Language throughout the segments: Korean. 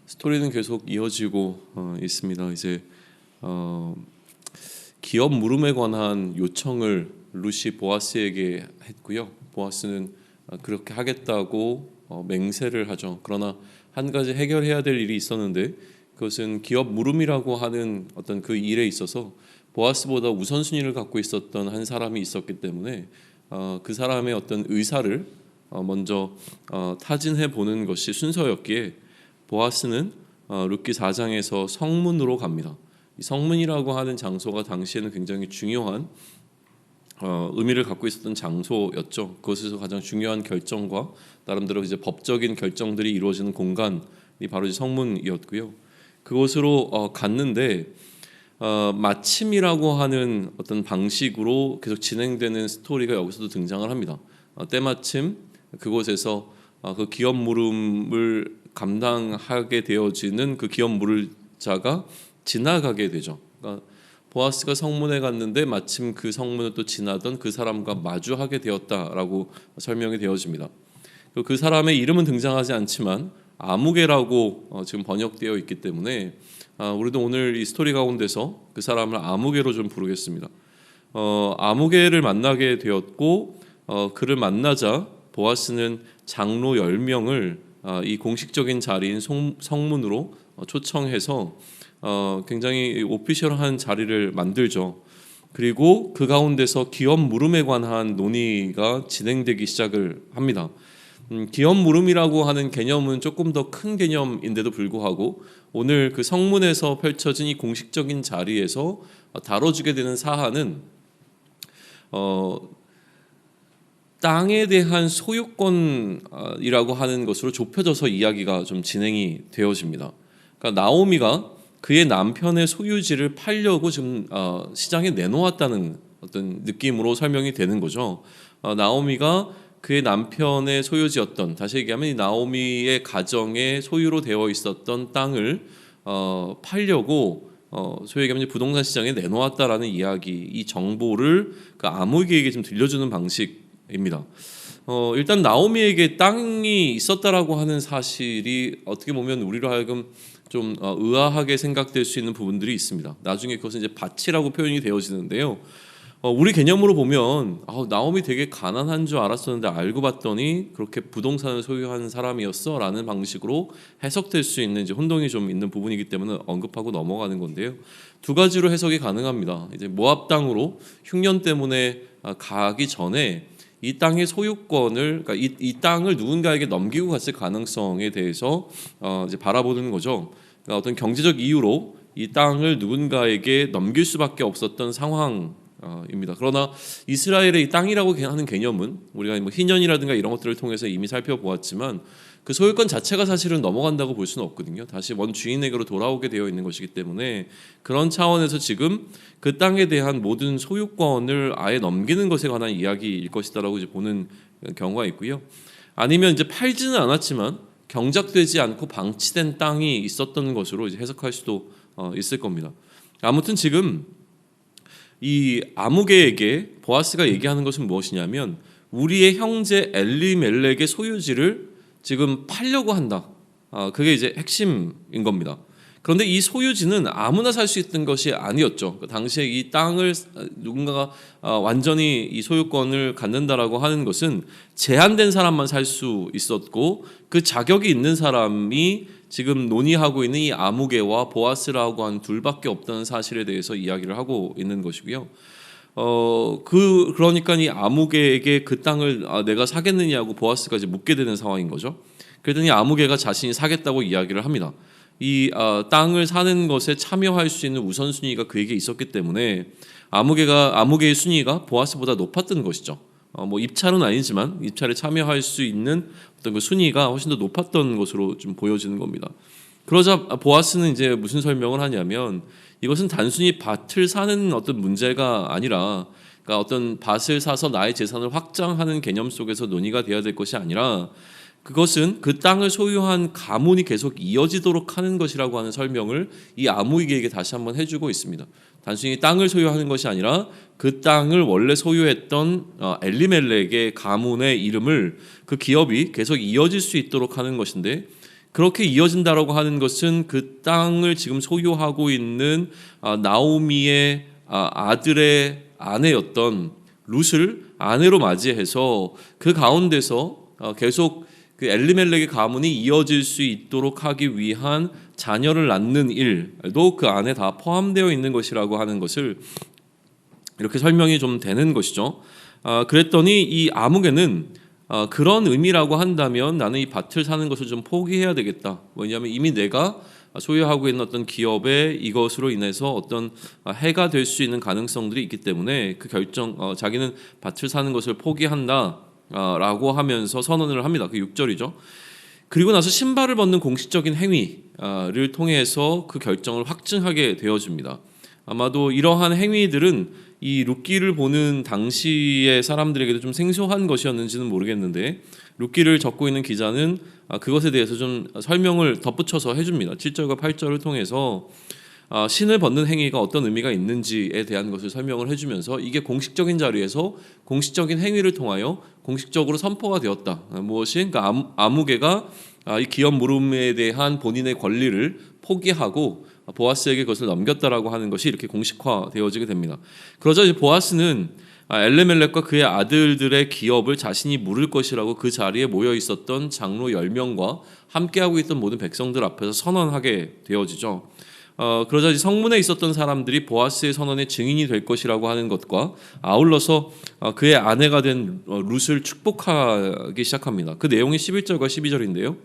스토리는 계속 이어지고 있습니다. 이제 기업 물음에 관한 요청을 룻이 보아스에게 했고요. 보아스는 그렇게 하겠다고 맹세를 하죠. 그러나 한 가지 해결해야 될 일이 있었는데 그것은 기업 물음이라고 하는 어떤 그 일에 있어서 보아스보다 우선순위를 갖고 있었던 한 사람이 있었기 때문에 그 사람의 어떤 의사를 먼저 타진해 보는 것이 순서였기에 보아스는 룻기 4장에서 성문으로 갑니다. 이 성문이라고 하는 장소가 당시에는 굉장히 중요한 의미를 갖고 있었던 장소였죠. 그것에서 가장 중요한 결정과 나름대로 이제 법적인 결정들이 이루어지는 공간이 바로 이제 성문이었고요. 그곳으로 갔는데 마침이라고 하는 어떤 방식으로 계속 진행되는 스토리가 여기서도 등장을 합니다. 때마침 그곳에서 그 기업 물음을 감당하게 되어지는 그 기업 물을 자가 지나가게 되죠. 그러니까 보아스가 성문에 갔는데 마침 그 성문을 또 지나던 그 사람과 마주하게 되었다라고 설명이 되어집니다. 그 사람의 이름은 등장하지 않지만 아무개라고 지금 번역되어 있기 때문에 우리도 오늘 이 스토리 가운데서 그 사람을 아무개로 좀 부르겠습니다. 아무개를 만나게 되었고 그를 만나자 보아스는 장로 10명을 이 공식적인 자리인 성문으로 초청해서 굉장히 오피셜한 자리를 만들죠. 그리고 그 가운데서 기업 물음에 관한 논의가 진행되기 시작을 합니다. 기업 물음이라고 하는 개념은 조금 더 큰 개념인데도 불구하고 오늘 그 성문에서 펼쳐진 이 공식적인 자리에서 다뤄지게 되는 사안은 땅에 대한 소유권이라고 하는 것으로 좁혀져서 이야기가 좀 진행이 되어집니다. 그러니까 나오미가 그의 남편의 소유지를 팔려고 지금 시장에 내놓았다는 어떤 느낌으로 설명이 되는 거죠. 나오미가 그의 남편의 소유지였던, 다시 얘기하면 이 나오미의 가정의 소유로 되어 있었던 땅을 팔려고 소위 얘기하면 부동산 시장에 내놓았다라는 이야기, 이 정보를 그 아무개에게 좀 들려주는 방식입니다. 일단 나오미에게 땅이 있었다라고 하는 사실이 어떻게 보면 우리로 하여금 좀 의아하게 생각될 수 있는 부분들이 있습니다. 나중에 그것은 이제 밭이라고 표현이 되어지는데요. 우리 개념으로 보면 나오미 되게 가난한 줄 알았었는데 알고 봤더니 그렇게 부동산을 소유한 사람이었어라는 방식으로 해석될 수 있는 이제 혼동이 좀 있는 부분이기 때문에 언급하고 넘어가는 건데요. 두 가지로 해석이 가능합니다. 이제 모압 땅으로 흉년 때문에 가기 전에 이 땅의 소유권을, 그러니까 이 땅을 누군가에게 넘기고 갔을 가능성에 대해서 이제 바라보는 거죠. 그러니까 어떤 경제적 이유로 이 땅을 누군가에게 넘길 수밖에 없었던 상황입니다. 그러나 이스라엘의 이 땅이라고 하는 개념은 우리가 뭐 희년이라든가 이런 것들을 통해서 이미 살펴보았지만 그 소유권 자체가 사실은 넘어간다고 볼 수는 없거든요. 다시 원 주인에게로 돌아오게 되어 있는 것이기 때문에 그런 차원에서 지금 그 땅에 대한 모든 소유권을 아예 넘기는 것에 관한 이야기일 것이다라고 이제 보는 경우가 있고요. 아니면 이제 팔지는 않았지만 경작되지 않고 방치된 땅이 있었던 것으로 이제 해석할 수도 있을 겁니다. 아무튼 지금 이 아무개에게 보아스가 얘기하는 것은 무엇이냐면 우리의 형제 엘리멜렉의 소유지를 지금 팔려고 한다. 그게 이제 핵심인 겁니다. 그런데 이 소유지는 아무나 살 수 있던 것이 아니었죠. 당시에 이 땅을 누군가가 완전히 이 소유권을 갖는다라고 하는 것은 제한된 사람만 살 수 있었고 그 자격이 있는 사람이 지금 논의하고 있는 이 아무개와 보아스라고 한 둘밖에 없다는 사실에 대해서 이야기를 하고 있는 것이고요. 그러니까 이 아무개에게 그 땅을 내가 사겠느냐고 보아스가 이제 묻게 되는 상황인 거죠. 그랬더니 아무개가 자신이 사겠다고 이야기를 합니다. 이 땅을 사는 것에 참여할 수 있는 우선순위가 그에게 있었기 때문에 아무개의 순위가 보아스보다 높았던 것이죠. 뭐 입찰은 아니지만 입찰에 참여할 수 있는 어떤 그 순위가 훨씬 더 높았던 것으로 좀 보여지는 겁니다. 그러자 보아스는 이제 무슨 설명을 하냐면 이것은 단순히 밭을 사는 어떤 문제가 아니라, 그러니까 어떤 밭을 사서 나의 재산을 확장하는 개념 속에서 논의가 되어야 될 것이 아니라 그것은 그 땅을 소유한 가문이 계속 이어지도록 하는 것이라고 하는 설명을 이 아무개에게 다시 한번 해주고 있습니다. 단순히 땅을 소유하는 것이 아니라 그 땅을 원래 소유했던 엘리멜렉의 가문의 이름을 그 기업이 계속 이어질 수 있도록 하는 것인데 그렇게 이어진다라고 하는 것은 그 땅을 지금 소유하고 있는 나오미의 아들의 아내였던 룻을 아내로 맞이해서 그 가운데서 계속 그 엘리멜렉의 가문이 이어질 수 있도록 하기 위한 자녀를 낳는 일도 그 안에 다 포함되어 있는 것이라고 하는 것을 이렇게 설명이 좀 되는 것이죠. 그랬더니 이 아무개는 그런 의미라고 한다면 나는 이 밭을 사는 것을 좀 포기해야 되겠다. 왜냐하면 이미 내가 소유하고 있는 어떤 기업에 이것으로 인해서 어떤 해가 될 수 있는 가능성들이 있기 때문에 그 결정, 자기는 밭을 사는 것을 포기한다 라고 하면서 선언을 합니다. 그 6절이죠. 그리고 나서 신발을 벗는 공식적인 행위를 통해서 그 결정을 확증하게 되어집니다. 아마도 이러한 행위들은 이 룻기를 보는 당시의 사람들에게도 좀 생소한 것이었는지는 모르겠는데 룻기를 적고 있는 기자는 그것에 대해서 좀 설명을 덧붙여서 해줍니다. 7절과 8절을 통해서 신을 벗는 행위가 어떤 의미가 있는지에 대한 것을 설명을 해주면서 이게 공식적인 자리에서 공식적인 행위를 통하여 공식적으로 선포가 되었다. 무엇이? 그러니까 아무개가 이 기업 물음에 대한 본인의 권리를 포기하고 보아스에게 그것을 넘겼다라고 하는 것이 이렇게 공식화되어지게 됩니다. 그러자 이제 보아스는 엘레멜렉과 그의 아들들의 기업을 자신이 물을 것이라고 그 자리에 모여 있었던 장로 10명과 함께하고 있던 모든 백성들 앞에서 선언하게 되어지죠. 그러자 성문에 있었던 사람들이 보아스의 선언의 증인이 될 것이라고 하는 것과 아울러서 그의 아내가 된 룻을 축복하기 시작합니다. 그 내용이 11절과 12절인데요.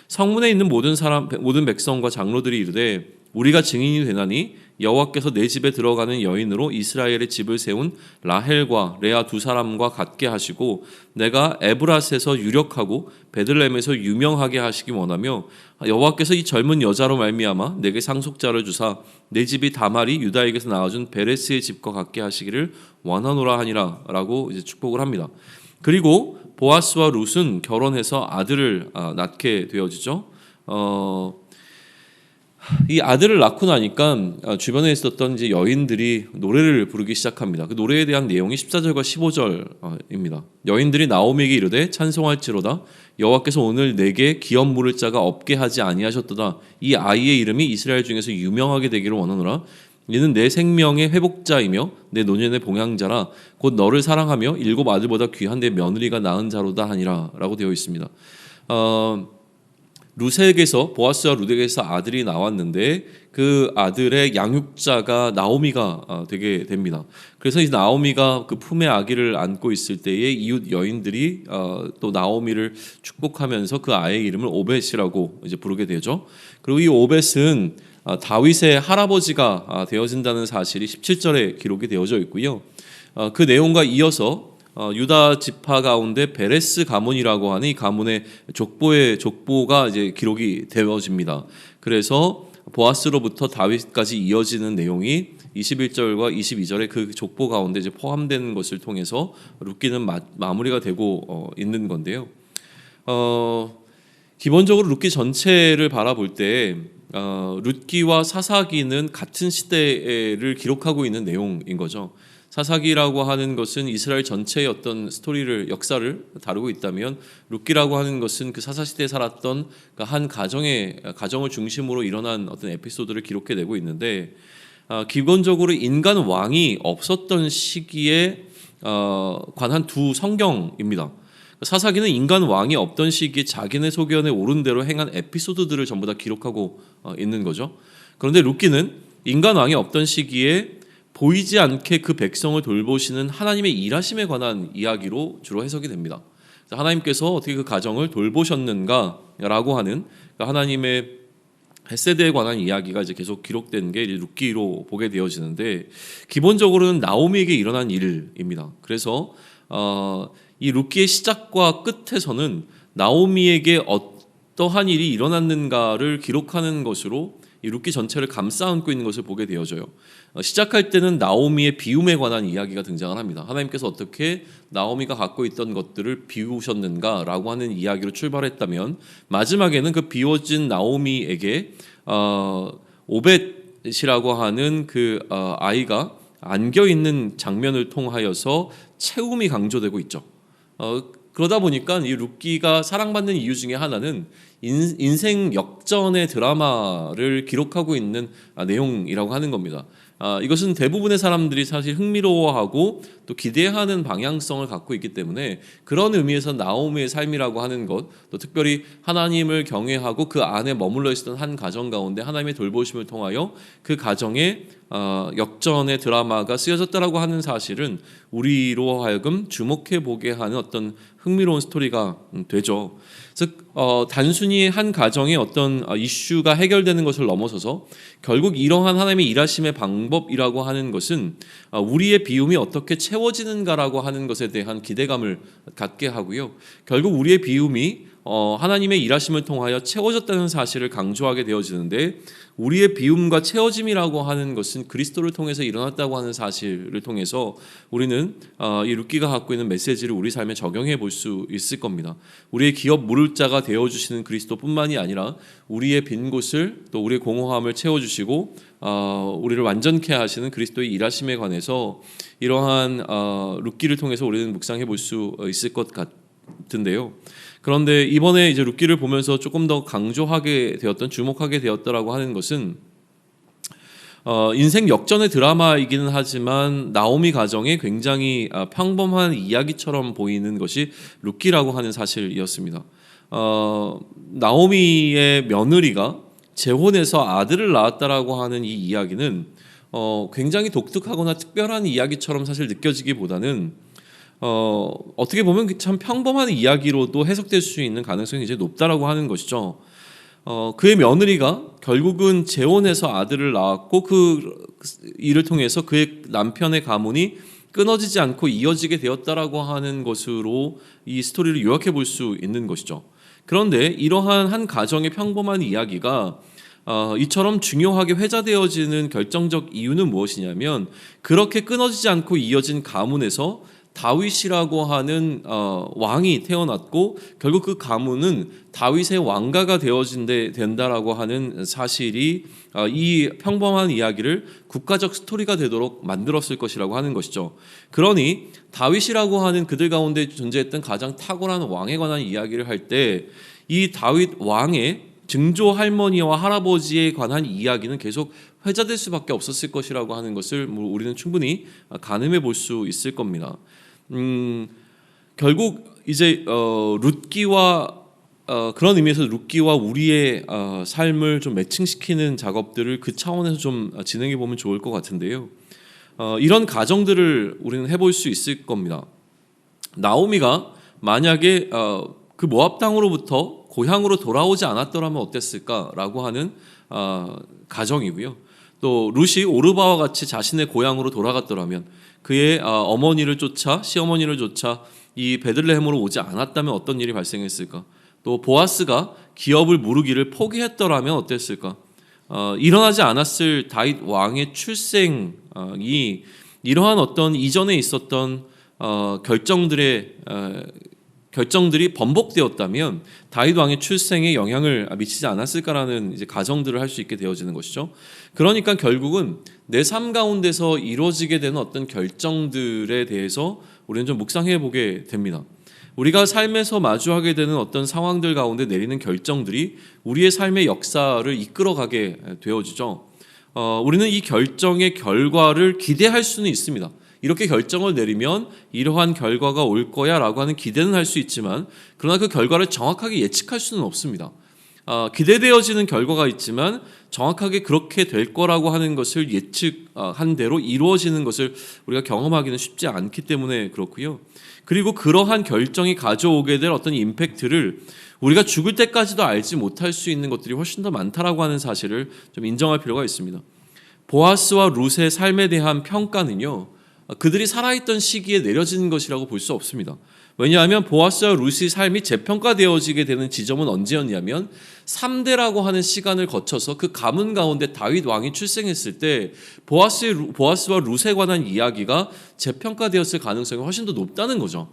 성문에 있는 모든 백성과 장로들이 이르되 우리가 증인이 되나니 여호와께서 내 집에 들어가는 여인으로 이스라엘의 집을 세운 라헬과 레아 두 사람과 같게 하시고 내가 에브라스에서 유력하고 베들레헴에서 유명하게 하시기 원하며 여호와께서 이 젊은 여자로 말미암아 내게 상속자를 주사 내 집이 다말이 유다에게서 나와준 베레스의 집과 같게 하시기를 원하노라 하니라라고 이제 축복을 합니다. 그리고 보아스와 룻은 결혼해서 아들을 낳게 되어지죠. 이 아들을 낳고 나니까 주변에 있었던 이제 여인들이 노래를 부르기 시작합니다. 그 노래에 대한 내용이 14절과 15절입니다. 여인들이 나오미에게 이르되 찬송할지로다 여호와께서 오늘 내게 기업 물을 자가 없게 하지 아니하셨도다. 이 아이의 이름이 이스라엘 중에서 유명하게 되기를 원하노라. 이는 내 생명의 회복자이며 내 노년의 봉양자라 곧 너를 사랑하며 7 아들보다 귀한 내 며느리가 낳은 자로다 하니라 라고 되어 있습니다. 룻에게서 보아스와 룻에게서 아들이 나왔는데 그 아들의 양육자가 나오미가 되게 됩니다. 그래서 이 나오미가 그 품에 아기를 안고 있을 때에 이웃 여인들이 또 나오미를 축복하면서 그 아이의 이름을 오벳이라고 이제 부르게 되죠. 그리고 이 오벳은 다윗의 할아버지가 되어진다는 사실이 17절에 기록이 되어져 있고요. 그 내용과 이어서 유다 지파 가운데 베레스 가문이라고 하는 이 가문의 족보가 이제 기록이 되어집니다. 그래서 보아스로부터 다윗까지 이어지는 내용이 21절과 22절의 그 족보 가운데 이제 포함되는 것을 통해서 룻기는 마무리가 되고 있는 건데요. 기본적으로 룻기 전체를 바라볼 때 룻기와 사사기는 같은 시대를 기록하고 있는 내용인 거죠. 사사기라고 하는 것은 이스라엘 전체의 어떤 스토리를 역사를 다루고 있다면 룻기라고 하는 것은 그 사사 시대에 살았던 한 가정을 중심으로 일어난 어떤 에피소드를 기록해내고 있는데 기본적으로 인간 왕이 없었던 시기에 관한 두 성경입니다. 사사기는 인간 왕이 없던 시기에 자기네 소견에 옳은 대로 행한 에피소드들을 전부 다 기록하고 있는 거죠. 그런데 룻기는 인간 왕이 없던 시기에 보이지 않게 그 백성을 돌보시는 하나님의 일하심에 관한 이야기로 주로 해석이 됩니다. 하나님께서 어떻게 그 가정을 돌보셨는가라고 하는 하나님의 헤세드에 관한 이야기가 이제 계속 기록된 게 룻기로 보게 되어지는데 기본적으로는 나오미에게 일어난 일입니다. 그래서 이 룻기의 시작과 끝에서는 나오미에게 어떠한 일이 일어났는가를 기록하는 것으로 이 룻기 전체를 감싸 안고 있는 것을 보게 되어져요. 시작할 때는 나오미의 비움에 관한 이야기가 등장을 합니다. 하나님께서 어떻게 나오미가 갖고 있던 것들을 비우셨는가라고 하는 이야기로 출발했다면 마지막에는 그 비워진 나오미에게 오벳이라고 하는 그 아이가 안겨 있는 장면을 통하여서 채움이 강조되고 있죠. 그러다 보니까 이 룻기가 사랑받는 이유 중에 하나는 인생 역전의 드라마를 기록하고 있는 내용이라고 하는 겁니다. 이것은 대부분의 사람들이 사실 흥미로워하고 또 기대하는 방향성을 갖고 있기 때문에 그런 의미에서 나오미의 삶이라고 하는 것, 또 특별히 하나님을 경외하고 그 안에 머물러 있었던 한 가정 가운데 하나님의 돌보심을 통하여 그 가정에 역전의 드라마가 쓰여졌다라고 하는 사실은 우리로 하여금 주목해 보게 하는 어떤 흥미로운 스토리가 되죠. 즉 단순히 한 가정의 어떤 이슈가 해결되는 것을 넘어서서 결국 이러한 하나님의 일하심의 방법이라고 하는 것은 우리의 비움이 어떻게 채워지는가라고 하는 것에 대한 기대감을 갖게 하고요. 결국 우리의 비움이 하나님의 일하심을 통하여 채워졌다는 사실을 강조하게 되어지는데, 우리의 비움과 채워짐이라고 하는 것은 그리스도를 통해서 일어났다고 하는 사실을 통해서 우리는 이 룻기가 갖고 있는 메시지를 우리 삶에 적용해 볼 수 있을 겁니다. 우리의 기업 물을 자가 되어주시는 그리스도뿐만이 아니라 우리의 빈 곳을, 또 우리의 공허함을 채워주시고 우리를 완전케 하시는 그리스도의 일하심에 관해서 이러한 룻기를 통해서 우리는 묵상해 볼 수 있을 것 같은데요. 그런데 이번에 이제 룻기를 보면서 조금 더 강조하게 되었던, 주목하게 되었다라고 하는 것은 인생 역전의 드라마이기는 하지만 나오미 가정에 굉장히 평범한 이야기처럼 보이는 것이 룻기라고 하는 사실이었습니다. 나오미의 며느리가 재혼해서 아들을 낳았다라고 하는 이 이야기는 굉장히 독특하거나 특별한 이야기처럼 사실 느껴지기보다는 어떻게 보면 참 평범한 이야기로도 해석될 수 있는 가능성이 이제 높다라고 하는 것이죠. 그의 며느리가 결국은 재혼해서 아들을 낳았고 그 일을 통해서 그의 남편의 가문이 끊어지지 않고 이어지게 되었다라고 하는 것으로 이 스토리를 요약해 볼 수 있는 것이죠. 그런데 이러한 한 가정의 평범한 이야기가 이처럼 중요하게 회자되어지는 결정적 이유는 무엇이냐면, 그렇게 끊어지지 않고 이어진 가문에서 다윗이라고 하는 왕이 태어났고 결국 그 가문은 다윗의 왕가가 된다라고 하는 사실이 이 평범한 이야기를 국가적 스토리가 되도록 만들었을 것이라고 하는 것이죠. 그러니 다윗이라고 하는 그들 가운데 존재했던 가장 탁월한 왕에 관한 이야기를 할 때 이 다윗 왕의 증조 할머니와 할아버지에 관한 이야기는 계속 회자될 수밖에 없었을 것이라고 하는 것을 우리는 충분히 가늠해 볼 수 있을 겁니다. 결국 이제 룻기와 그런 의미에서 룻기와 우리의 삶을 좀 매칭시키는 작업들을 그 차원에서 좀 진행해 보면 좋을 것 같은데요. 이런 가정들을 우리는 해볼 수 있을 겁니다. 나오미가 만약에 그 모압 땅으로부터 고향으로 돌아오지 않았더라면 어땠을까라고 하는 가정이고요. 또 룻이 오르바와 같이 자신의 고향으로 돌아갔더라면, 그의 어머니를 쫓아 시어머니를 쫓아 이 베들레헴으로 오지 않았다면 어떤 일이 발생했을까? 또 보아스가 기업을 무르기를 포기했더라면 어땠을까? 일어나지 않았을 다윗 왕의 출생이 이러한 어떤 이전에 있었던 결정들이 번복되었다면 다윗 왕의 출생에 영향을 미치지 않았을까라는 이제 가정들을 할 수 있게 되어지는 것이죠. 그러니까 결국은 내 삶 가운데서 이루어지게 되는 어떤 결정들에 대해서 우리는 좀 묵상해 보게 됩니다. 우리가 삶에서 마주하게 되는 어떤 상황들 가운데 내리는 결정들이 우리의 삶의 역사를 이끌어가게 되어지죠. 우리는 이 결정의 결과를 기대할 수는 있습니다. 이렇게 결정을 내리면 이러한 결과가 올 거야 라고 하는 기대는 할 수 있지만, 그러나 그 결과를 정확하게 예측할 수는 없습니다. 기대되어지는 결과가 있지만 정확하게 그렇게 될 거라고 하는 것을 예측한 대로 이루어지는 것을 우리가 경험하기는 쉽지 않기 때문에 그렇고요. 그리고 그러한 결정이 가져오게 될 어떤 임팩트를 우리가 죽을 때까지도 알지 못할 수 있는 것들이 훨씬 더 많다라고 하는 사실을 좀 인정할 필요가 있습니다. 보아스와 룻의 삶에 대한 평가는요, 그들이 살아있던 시기에 내려지는 것이라고 볼 수 없습니다. 왜냐하면 보아스와 룻의 삶이 재평가되어지게 되는 지점은 언제였냐면 3대라고 하는 시간을 거쳐서 그 가문 가운데 다윗 왕이 출생했을 때 보아스와 룻에 관한 이야기가 재평가되었을 가능성이 훨씬 더 높다는 거죠.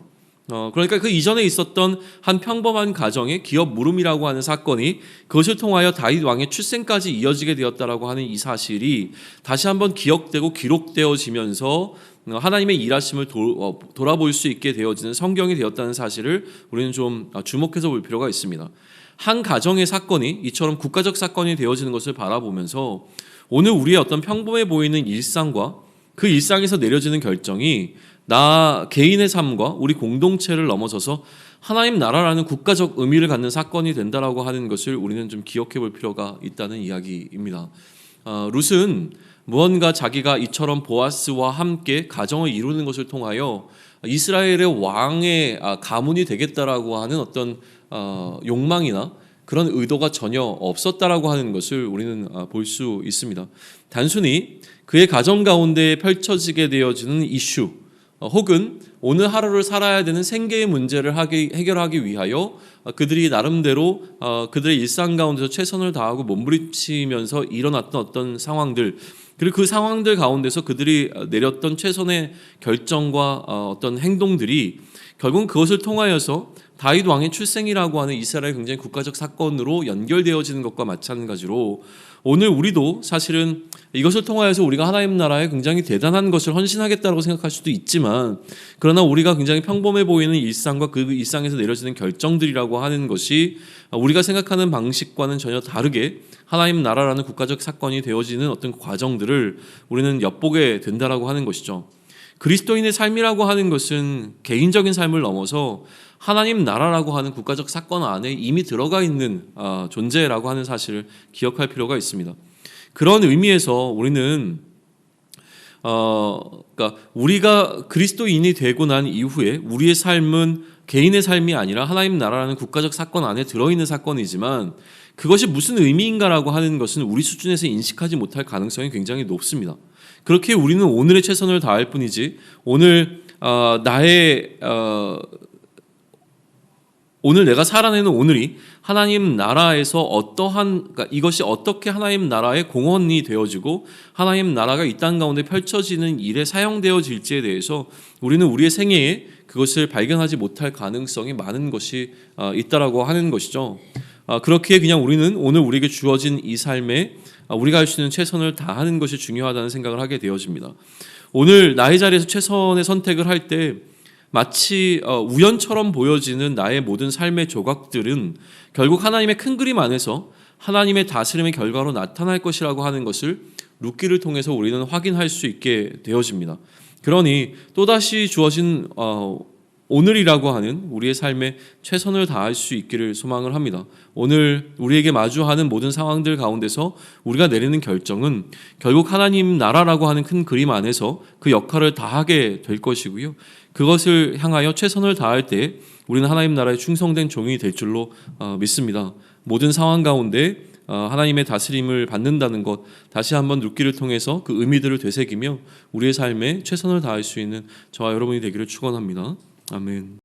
그러니까 그 이전에 있었던 한 평범한 가정의 기업 물음이라고 하는 사건이 그것을 통하여 다윗 왕의 출생까지 이어지게 되었다라고 하는 이 사실이 다시 한번 기억되고 기록되어지면서 하나님의 일하심을 돌아볼 수 있게 되어지는 성경이 되었다는 사실을 우리는 좀 주목해서 볼 필요가 있습니다. 한 가정의 사건이 이처럼 국가적 사건이 되어지는 것을 바라보면서 오늘 우리의 어떤 평범해 보이는 일상과 그 일상에서 내려지는 결정이 나 개인의 삶과 우리 공동체를 넘어서서 하나님 나라라는 국가적 의미를 갖는 사건이 된다라고 하는 것을 우리는 좀 기억해 볼 필요가 있다는 이야기입니다. 룻은 무언가 자기가 이처럼 보아스와 함께 가정을 이루는 것을 통하여 이스라엘의 왕의 가문이 되겠다라고 하는 어떤 욕망이나 그런 의도가 전혀 없었다라고 하는 것을 우리는 볼 수 있습니다. 단순히 그의 가정 가운데 펼쳐지게 되어지는 이슈 혹은 오늘 하루를 살아야 되는 생계의 문제를 해결하기 위하여 그들이 나름대로 그들의 일상 가운데서 최선을 다하고 몸부림치면서 일어났던 어떤 상황들, 그리고 그 상황들 가운데서 그들이 내렸던 최선의 결정과 어떤 행동들이 결국은 그것을 통하여서 다윗 왕의 출생이라고 하는 이스라엘 굉장히 국가적 사건으로 연결되어지는 것과 마찬가지로 오늘 우리도 사실은 이것을 통하여서 우리가 하나님 나라에 굉장히 대단한 것을 헌신하겠다고 생각할 수도 있지만, 그러나 우리가 굉장히 평범해 보이는 일상과 그 일상에서 내려지는 결정들이라고 하는 것이 우리가 생각하는 방식과는 전혀 다르게 하나님 나라라는 국가적 사건이 되어지는 어떤 과정들을 우리는 엿보게 된다라고 하는 것이죠. 그리스도인의 삶이라고 하는 것은 개인적인 삶을 넘어서 하나님 나라라고 하는 국가적 사건 안에 이미 들어가 있는 존재라고 하는 사실을 기억할 필요가 있습니다. 그런 의미에서 우리는 그러니까 우리가 그리스도인이 되고 난 이후에 우리의 삶은 개인의 삶이 아니라 하나님 나라라는 국가적 사건 안에 들어있는 사건이지만, 그것이 무슨 의미인가라고 하는 것은 우리 수준에서 인식하지 못할 가능성이 굉장히 높습니다. 그렇게 우리는 오늘의 최선을 다할 뿐이지 오늘 내가 살아내는 오늘이 하나님 나라에서 그러니까 이것이 어떻게 하나님 나라의 공헌이 되어지고 하나님 나라가 이 땅 가운데 펼쳐지는 일에 사용되어질지에 대해서 우리는 우리의 생애에 그것을 발견하지 못할 가능성이 많은 것이 있다라고 하는 것이죠. 그렇게 그냥 우리는 오늘 우리에게 주어진 이 삶에 우리가 할 수 있는 최선을 다하는 것이 중요하다는 생각을 하게 되어집니다. 오늘 나의 자리에서 최선의 선택을 할 때 마치 우연처럼 보여지는 나의 모든 삶의 조각들은 결국 하나님의 큰 그림 안에서 하나님의 다스림의 결과로 나타날 것이라고 하는 것을 룻기를 통해서 우리는 확인할 수 있게 되어집니다. 그러니 또다시 주어진 오늘이라고 하는 우리의 삶에 최선을 다할 수 있기를 소망을 합니다. 오늘 우리에게 마주하는 모든 상황들 가운데서 우리가 내리는 결정은 결국 하나님 나라라고 하는 큰 그림 안에서 그 역할을 다하게 될 것이고요. 그것을 향하여 최선을 다할 때 우리는 하나님 나라의 충성된 종이 될 줄로 믿습니다. 모든 상황 가운데 하나님의 다스림을 받는다는 것, 다시 한번 룻기를 통해서 그 의미들을 되새기며 우리의 삶에 최선을 다할 수 있는 저와 여러분이 되기를 축원합니다. 아멘.